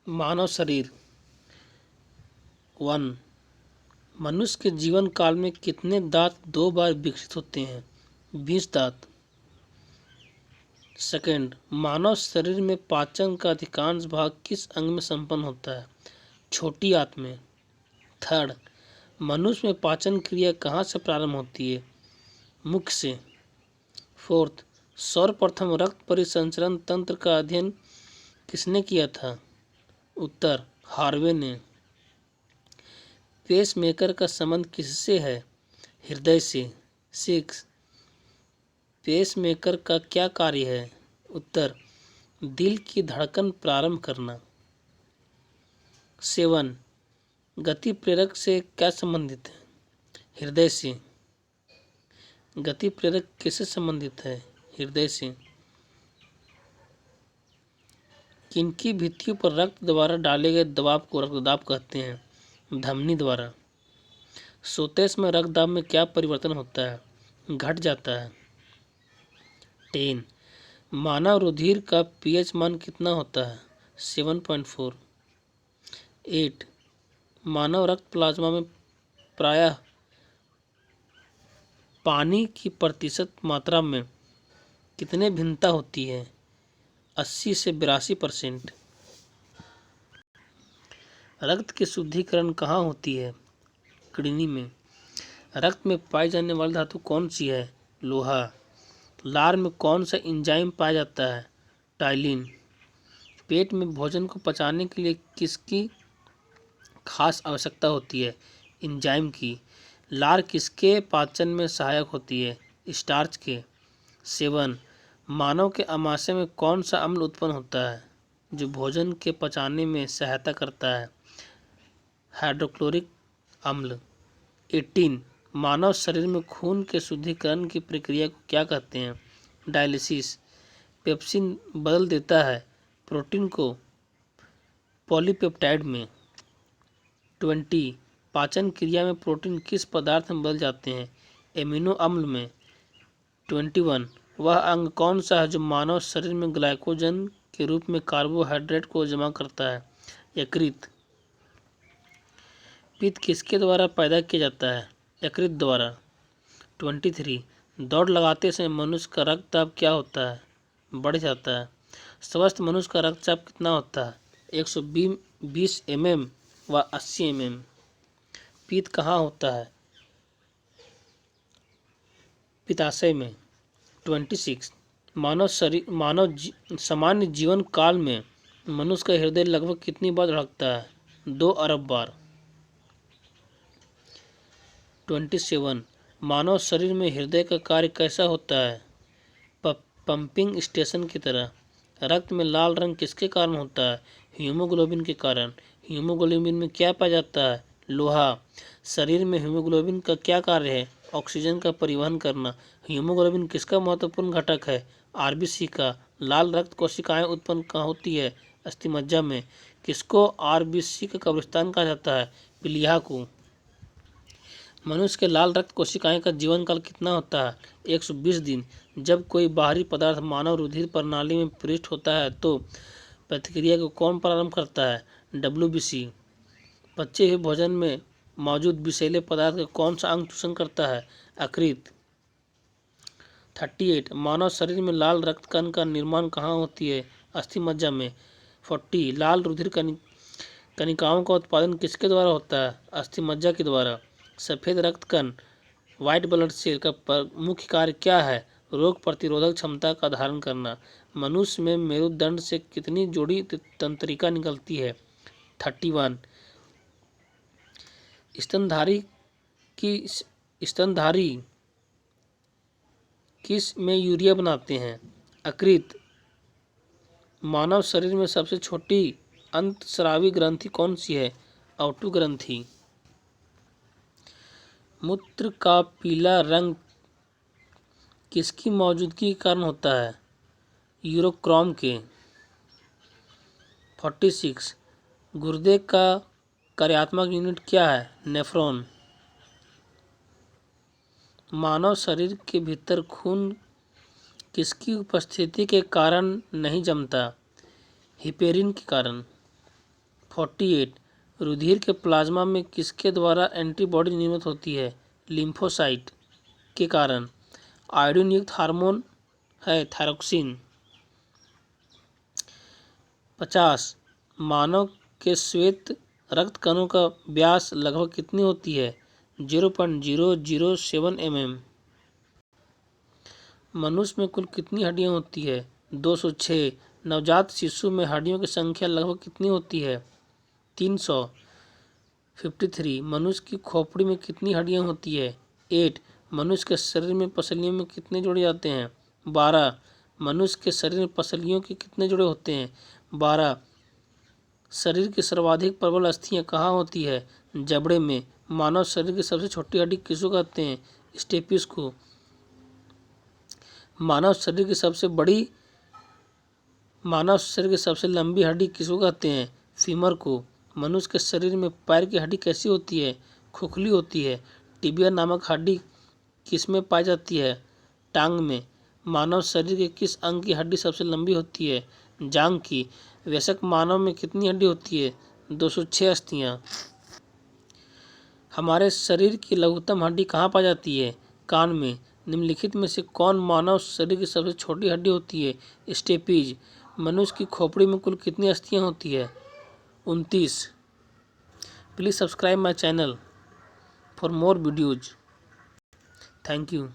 मानव शरीर। 1. मनुष्य के जीवन काल में कितने दांत 2 बार विकसित होते हैं? 20 दांत। 2. मानव शरीर में पाचन का अधिकांश भाग किस अंग में संपन्न होता है? छोटी आंत में। 3. मनुष्य में पाचन क्रिया कहाँ से प्रारंभ होती है? मुख से। 4. सर्वप्रथम रक्त परिसंचरण तंत्र का अध्ययन किसने किया था? उत्तर, हार्वे ने। पेसमेकर का संबंध किससे है? हृदय से। 6. पेसमेकर का क्या कार्य है? उत्तर, दिल की धड़कन प्रारंभ करना। 7. गति प्रेरक से क्या संबंधित है? हृदय से। गति प्रेरक किससे संबंधित है? हृदय से। किनकी भित्तियों पर रक्त द्वारा डाले गए दबाव को रक्तदाब कहते हैं? धमनी द्वारा। सोते समय रक्तदाब में क्या परिवर्तन होता है? घट जाता है। 10. मानव रुधिर का पीएच मान कितना होता है? 7.4। 8. मानव रक्त प्लाज्मा में प्रायः पानी की प्रतिशत मात्रा में कितने भिन्नता होती है? 80 से 82%। रक्त की शुद्धिकरण कहाँ होती है? किडनी में। रक्त में पाई जाने वाली धातु कौन सी है? लोहा। लार में कौन सा एंजाइम पाया जाता है? टाइलिन। पेट में भोजन को पचाने के लिए किसकी खास आवश्यकता होती है? एंजाइम की। लार किसके पाचन में सहायक होती है? स्टार्च के। 7. मानव के आमाशय में कौन सा अम्ल उत्पन्न होता है जो भोजन के पचाने में सहायता करता है? हाइड्रोक्लोरिक अम्ल। 18. मानव शरीर में खून के शुद्धिकरण की प्रक्रिया को क्या कहते हैं? डायलिसिस। पेप्सिन बदल देता है प्रोटीन को पॉलीपेप्टाइड में। 20. पाचन क्रिया में प्रोटीन किस पदार्थ में बदल जाते हैं? एमिनो अम्ल में। 21. वह अंग कौन सा है जो मानव शरीर में ग्लाइकोजन के रूप में कार्बोहाइड्रेट को जमा करता है? यकृत। पित्त किसके द्वारा पैदा किया जाता है? यकृत द्वारा। 23. दौड़ लगाते समय मनुष्य का रक्तचाप क्या होता है? बढ़ जाता है। स्वस्थ मनुष्य का रक्तचाप कितना होता है? 120 mm व 80 mm। पित्त कहाँ होता है? पित्ताशय में। 26. सामान्य जीवन काल में मनुष्य का हृदय लगभग कितनी बार धड़कता है? 2 अरब बार। 27. मानव शरीर में हृदय का कार्य कैसा होता है? पंपिंग स्टेशन की तरह। रक्त में लाल रंग किसके कारण होता है? हीमोग्लोबिन के कारण। हीमोग्लोबिन में क्या पाया जाता है? लोहा। शरीर में हीमोग्लोबिन का क्या कार्य है? ऑक्सीजन का परिवहन करना। हीमोग्लोबिन किसका महत्वपूर्ण घटक है? आरबीसी का। लाल रक्त कोशिकाएं उत्पन्न कहाँ होती है? अस्थिमज्जा में। किसको आरबीसी का कब्रिस्तान कहा जाता है? प्लीहा को। मनुष्य के लाल रक्त कोशिकाएं का जीवन काल कितना होता है? 120 दिन। जब कोई बाहरी पदार्थ मानव रुधिर प्रणाली में प्रविष्ट होता है तो प्रतिक्रिया को कौन प्रारंभ करता है? डब्ल्यूबीसी। पचे हुए भोजन में मौजूद विषैले पदार्थ का कौन सा अंग शोषण करता है? यकृत। 38. मानव शरीर में लाल रक्त कण का निर्माण कहाँ होती है? अस्थिमज्जा में। 40. लाल रुधिर कणिकाओं का उत्पादन किसके द्वारा होता है? अस्थिमज्जा के द्वारा। सफेद रक्त कण व्हाइट ब्लड सेल का मुख्य कार्य क्या है? रोग प्रतिरोधक क्षमता का धारण करना। मनुष्य में मेरुदंड से कितनी जोड़ी तंत्रिका निकलती है? 31. स्तनधारी किस में यूरिया बनाते हैं? यकृत। मानव शरीर में सबसे छोटी अंतस्रावी ग्रंथि कौन सी है? ओटो ग्रंथि। मूत्र का पीला रंग किसकी मौजूदगी के कारण होता है? यूरोक्रोम के। 46. गुर्दे का कार्यात्मक यूनिट क्या है? नेफ्रॉन। मानव शरीर के भीतर खून किसकी उपस्थिति के कारण नहीं जमता? हिपेरिन के कारण। 48 रुधिर के प्लाज्मा में किसके द्वारा एंटीबॉडी निर्मित होती है? लिम्फोसाइट के कारण। आयोडीन युक्त हार्मोन है थायरोक्सिन। 50 मानव के श्वेत रक्त कणों का व्यास लगभग कितनी होती है? 0.007 mm। मनुष्य में कुल कितनी हड्डियां होती है? 206। नवजात शिशु में हड्डियों की संख्या लगभग कितनी होती है? 300। 53 मनुष्य की खोपड़ी में कितनी हड्डियां होती है? 8। मनुष्य के शरीर में पसलियों में कितने जोड़े जाते हैं? 12। मनुष्य के शरीर में पसलियों के कितने जोड़े होते हैं? 12। शरीर की सर्वाधिक प्रबल अस्थियां कहाँ होती है? जबड़े में। मानव शरीर की सबसे छोटी हड्डी किसको कहते हैं? स्टेपिस को। मानव शरीर की सबसे लंबी हड्डी किसको कहते हैं? फीमर को। मनुष्य के शरीर में पैर की हड्डी कैसी होती है? खोखली होती है। टिबिया नामक हड्डी किस में पाई जाती है? टांग में। मानव शरीर के किस अंग की हड्डी सबसे लंबी होती है? जांघ की। वयस्क मानव में कितनी हड्डी होती है? 206 अस्थियां। हमारे शरीर की लघुतम हड्डी कहाँ पाई जाती है? कान में। निम्नलिखित में से कौन मानव शरीर की सबसे छोटी हड्डी होती है? स्टेपीज। मनुष्य की खोपड़ी में कुल कितनी अस्थियां होती है? 29। Please subscribe my channel for more videos. Thank you.